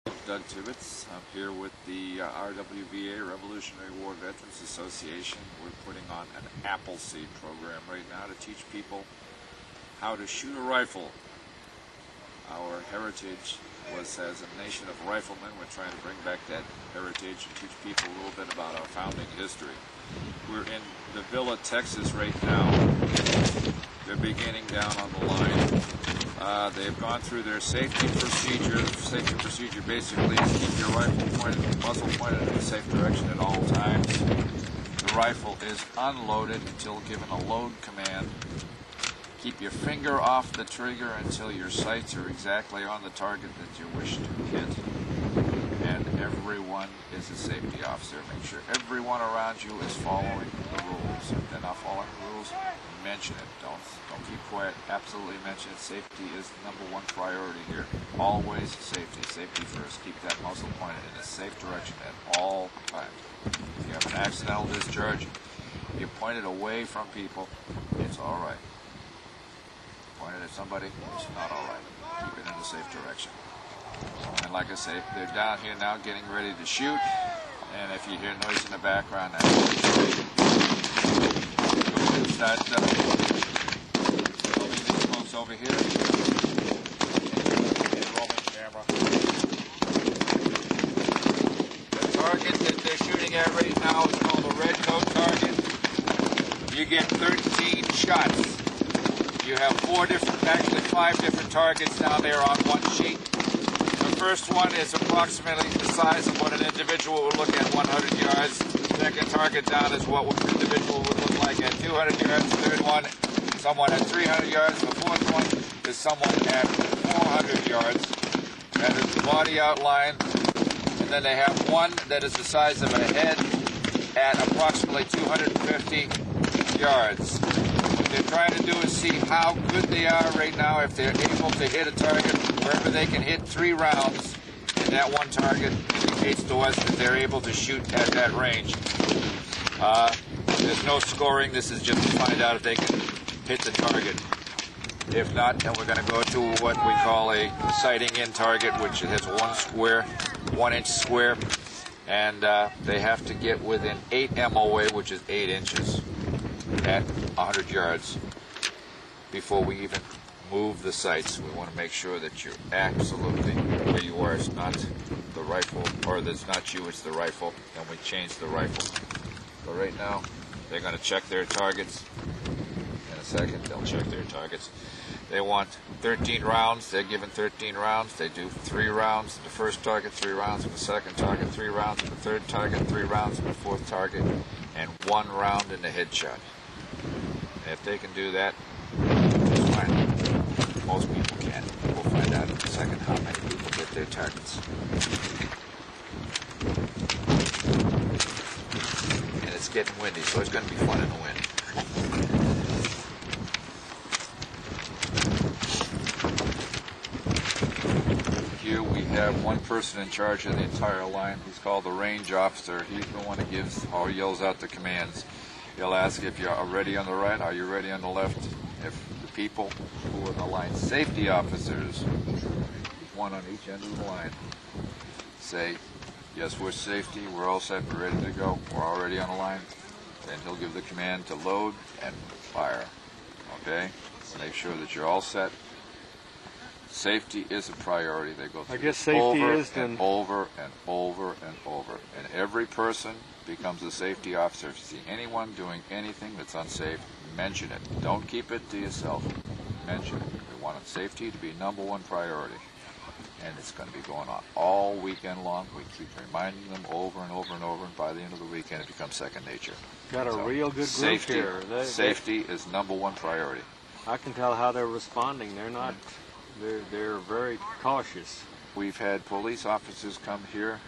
Doug Tibbits. I'm here with the RWVA, Revolutionary War Veterans Association. We're putting on an AppleSeed program right now to teach people how to shoot a rifle. Our heritage was as a nation of riflemen. We're trying to bring back that heritage and teach people a little bit about our founding history. We're in the Villa, Texas right now. They're beginning down on the line. They've gone through their safety procedure. The safety procedure basically is keep your rifle pointed, muzzle pointed in a safe direction at all times. The rifle is unloaded until given a load command. Keep your finger off the trigger until your sights are exactly on the target that you wish to hit. And everyone is a safety officer. Make sure everyone around you is following the rules. If they're not following the rules, mention it. Don't keep quiet. Absolutely mention it. Safety is the #1 priority here. Always safety. Safety first. Keep that muzzle pointed in a safe direction at all times. If you have an accidental discharge, you point it away from people, it's all right. Point it at somebody, it's not all right. Keep it in a safe direction. And like I say, they're down here now getting ready to shoot. And if you hear noise in the background, that's these folks over here. Rolling camera. The target that they're shooting at right now is called a red coat target. You get 13 shots. You have actually five different targets down there on one sheet. The first one is approximately the size of what an individual would look at 100 yards. The second target down is what an individual would look like at 200 yards. The third one, someone at 300 yards. The fourth one is someone at 400 yards. That is the body outline. And then they have one that is the size of a head at approximately 250 yards. What they're trying to do is see how good they are right now if they're able to hit a target wherever they can hit 3 rounds in that one target. Indicates to us that they're able to shoot at that range. There's no scoring. This is just to find out if they can hit the target. If not, then we're going to go to what we call a sighting in target, which has 1 inch square, and they have to get within 8 MOA, which is 8 inches, at 100 yards before we even move the sights. We want to make sure that you're absolutely where you are. It's not the rifle, or it's not you, it's the rifle, and we change the rifle. But right now, they're going to check their targets. In a second, they'll check their targets. They want 13 rounds. They're given 13 rounds. They do 3 rounds. The first target, 3 rounds. And the second target, 3 rounds. And the third target, 3 rounds. And the fourth target, and 1 round in the headshot. And if they can do that, just fine. Most people can. We'll find out in a second how many people get their targets. And it's getting windy, so it's going to be fun in the wind. Here we have one person in charge of the entire line. He's called the range officer. He's the one that gives or yells out the commands. He'll ask if you're ready on the right, are you ready on the left? If the people who are the line safety officers, one on each end of the line, say, yes, we're safety, we're all set, we're ready to go, we're already on the line, then he'll give the command to load and fire. Okay? Make sure that you're all set. Safety is a priority. They go through I guess safety over is and over and over and over. And every person becomes a safety officer. If you see anyone doing anything that's unsafe, mention it. Don't keep it to yourself. Mention it. We want safety to be #1 priority. And it's going to be going on all weekend long. We keep reminding them over and over and over, and by the end of the weekend it becomes second nature. Got a real good group safety, here. Safety is #1 priority. I can tell how they're responding. They're not. They're very cautious. We've had police officers come here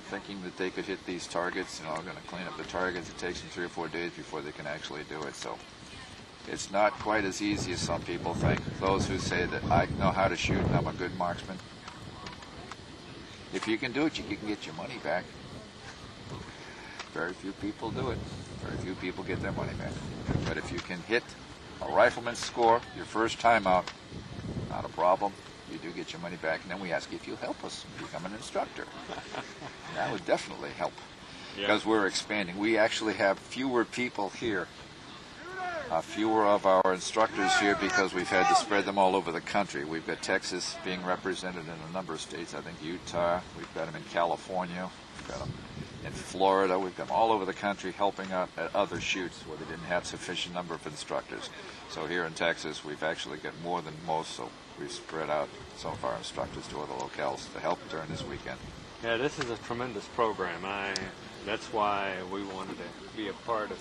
thinking that they could hit these targets. You know, going to clean up the targets. It takes them 3 or 4 days before they can actually do it. So it's not quite as easy as some people think. Those who say that I know how to shoot and I'm a good marksman. If you can do it, you can get your money back. Very few people do it. Very few people get their money back. But if you can hit a rifleman's score your first time out, not a problem. You do get your money back, and then we ask you if you'll help us become an instructor. That would definitely help, because we're expanding. We actually have fewer people here, fewer of our instructors here, because we've had to spread them all over the country. We've got Texas being represented in a number of states. I think Utah. We've got them in California. We've got them in Florida. We've got them all over the country helping out at other shoots where they didn't have sufficient number of instructors. So here in Texas, we've actually got more than most, so we've spread out some of our instructors to other locales to help during this weekend. Yeah, this is a tremendous program. That's why we wanted to be a part of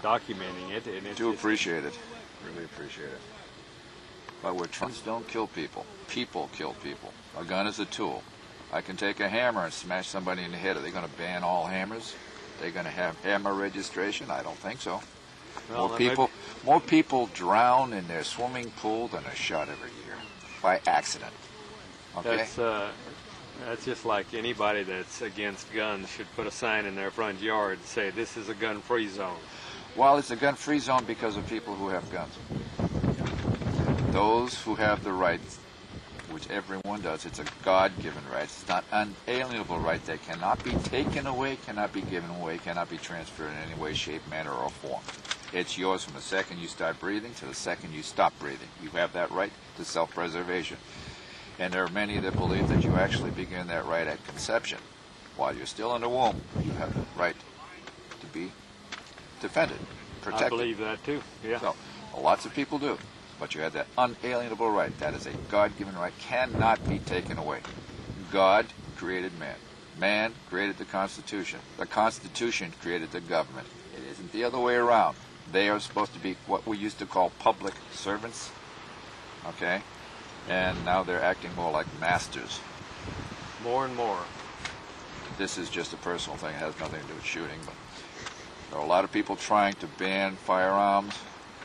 documenting it. And do appreciate it. Really appreciate it. But we're trying. Don't kill people. People kill people. A gun is a tool. I can take a hammer and smash somebody in the head. Are they going to ban all hammers? Are they going to have hammer registration? I don't think so. Well, more people drown in their swimming pool than are shot every year by accident. Okay? That's just like anybody that's against guns should put a sign in their front yard to say this is a gun-free zone. Well, it's a gun-free zone because of people who have guns. Those who have the right, which everyone does, it's a God-given right. It's not an unalienable right that cannot be taken away, cannot be given away, cannot be transferred in any way, shape, manner, or form. It's yours from the second you start breathing to the second you stop breathing. You have that right to self-preservation. And there are many that believe that you actually begin that right at conception. While you're still in the womb, you have the right to be defended, protected. I believe that too, yeah. So, lots of people do. But you have that unalienable right. That is a God-given right, cannot be taken away. God created man. Man created the Constitution. The Constitution created the government. It isn't the other way around. They are supposed to be what we used to call public servants, okay? And now they're acting more like masters. More and more. This is just a personal thing. It has nothing to do with shooting. But there are a lot of people trying to ban firearms.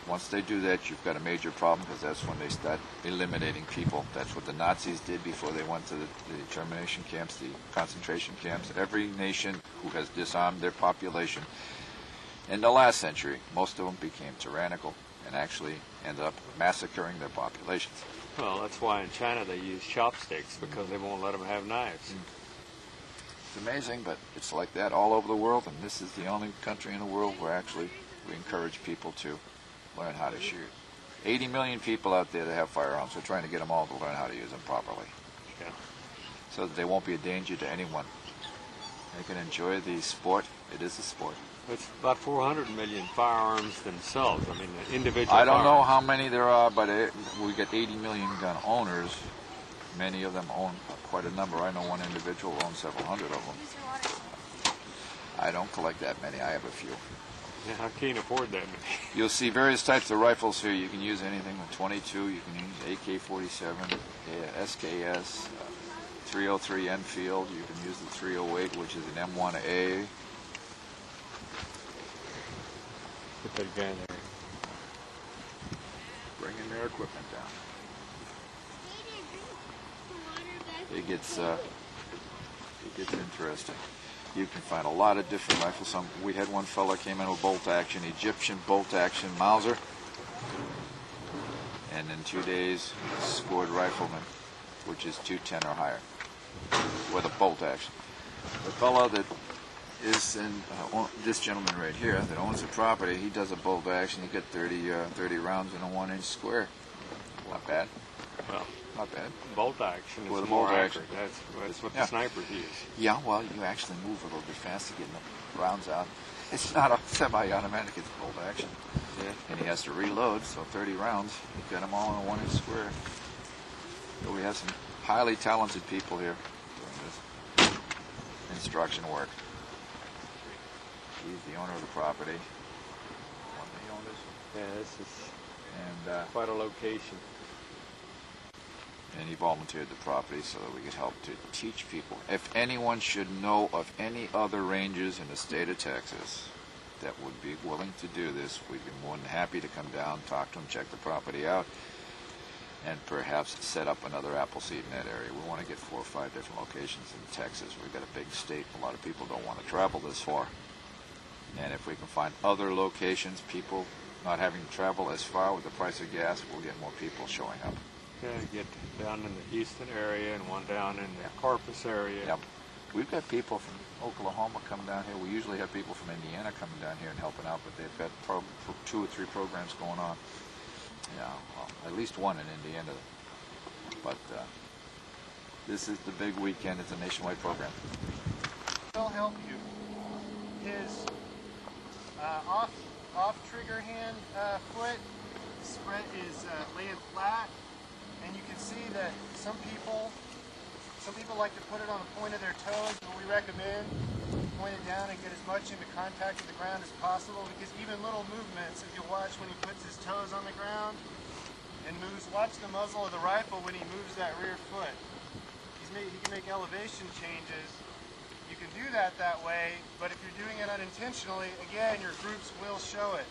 Once they do that, you've got a major problem, because that's when they start eliminating people. That's what the Nazis did before they went to the termination camps, the concentration camps. Every nation who has disarmed their population in the last century, most of them became tyrannical and actually ended up massacring their populations. Well, that's why in China they use chopsticks, because they won't let them have knives. It's amazing, but it's like that all over the world, and this is the only country in the world where actually we encourage people to learn how to shoot. 80 million people out there that have firearms. We're trying to get them all to learn how to use them properly. Yeah. So that they won't be a danger to anyone. They can enjoy the sport. It is a sport. It's about 400 million firearms themselves. I mean, individual I don't firearms. know how many there are, but we get 80 million gun owners. Many of them own quite a number. I know one individual owns several hundred of them. I don't collect that many. I have a few. Yeah, I can't afford that many. You'll see various types of rifles here. You can use anything with 22. You can use AK-47, SKS, 303 Enfield. You can use the 308, which is an M1A. Put that guy there. Bringing their equipment down. It gets interesting. You can find a lot of different rifles. We had one fella came in with bolt action, Egyptian bolt action Mauser, and in 2 days scored rifleman, which is 210 or higher, with a bolt action. The fella that is in this gentleman right here that owns the property, he does a bolt action. He got 30 rounds in a 1-inch square. Not bad. Well, not bad. Bolt action with is a bolt more action. accurate. That's what the snipers use. Yeah, well, you actually move a little bit faster getting the rounds out. It's not a semi-automatic, it's bolt action. Yeah. And he has to reload, so 30 rounds. You've got them all in a 1-inch square. So we have some highly talented people here doing this instruction work. He's the owner of the property. One of the owners. Yeah, this is quite a location. And he volunteered the property so that we could help to teach people. If anyone should know of any other ranges in the state of Texas that would be willing to do this, we'd be more than happy to come down, talk to them, check the property out, and perhaps set up another AppleSeed in that area. We want to get 4 or 5 different locations in Texas. We've got a big state. A lot of people don't want to travel this far. And if we can find other locations, people not having to travel as far with the price of gas, we'll get more people showing up. get down in the Houston area and one down in the Corpus area. Yep. We've got people from Oklahoma coming down here. We usually have people from Indiana coming down here and helping out, but they've got 2 or 3 programs going on. Yeah, well, at least one in Indiana. But this is the big weekend. It's a nationwide program. Will help you. His off trigger hand foot spread is laying flat, and you can see that some people like to put it on the point of their toes, but we recommend point it down and get as much into contact with the ground as possible, because even little movements, if you watch when he puts his toes on the ground and moves, watch the muzzle of the rifle when he moves that rear foot. He can make elevation changes. You can do that way, but if you're doing it unintentionally, again, your groups will show it.